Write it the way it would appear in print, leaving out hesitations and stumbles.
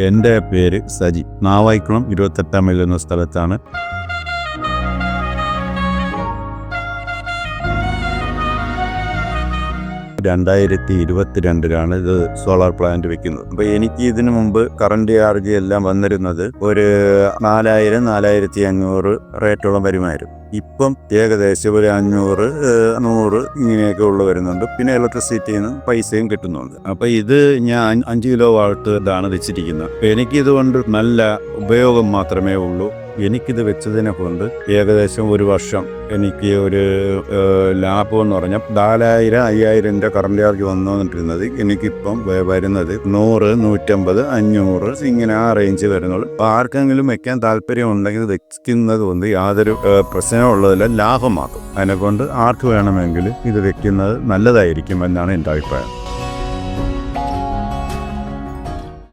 എൻ്റെ പേര് സജി. നാവായിക്കുളം 28 മൈൽ എന്ന സ്ഥലത്താണ്. ഇത് സോളാർ പ്ലാന്റ് വെക്കുന്നത്. അപ്പോൾ എനിക്ക് ഇതിനു മുമ്പ് കറണ്ട് ചാർജ് എല്ലാം വന്നിരുന്നത് ഒരു 4000-4500 റേറ്റോളം വരുമായിരുന്നു. ഇപ്പം ഏകദേശം ഒരു 500-100 ഇങ്ങനെയൊക്കെ ഉള്ള വരുന്നുണ്ട്. പിന്നെ ഇലക്ട്രിസിറ്റിയിൽ നിന്ന് പൈസയും കിട്ടുന്നുണ്ട്. അപ്പോൾ ഇത് ഞാൻ 5 കിലോ വാട്ട് ഇതാണ് വെച്ചിരിക്കുന്നത്. എനിക്കിതുകൊണ്ട് നല്ല ഉപയോഗം മാത്രമേ ഉള്ളൂ. എനിക്കിത് വെച്ചതിനെ കൊണ്ട് ഏകദേശം ഒരു വർഷം എനിക്ക് ഒരു ലാഭം എന്ന് പറഞ്ഞാൽ 4000-5000 കറണ്ട് ചാർജ് വന്നുകൊണ്ടിരുന്നത് എനിക്കിപ്പം വരുന്നത് 100, 150, 500 ഇങ്ങനെ ആ റേഞ്ച് വരുന്നുള്ളൂ. അപ്പോൾ ആർക്കെങ്കിലും വെക്കാൻ താല്പര്യം ഉണ്ടെങ്കിൽ വെക്കുന്നത് കൊണ്ട് യാതൊരു പ്രശ്നമുള്ളതില്ല, ലാഭം മാത്രം. അതിനെക്കൊണ്ട് ആർക്ക് വേണമെങ്കിലും ഇത് വെക്കുന്നത് നല്ലതായിരിക്കും എന്നാണ് എൻ്റെ അഭിപ്രായം.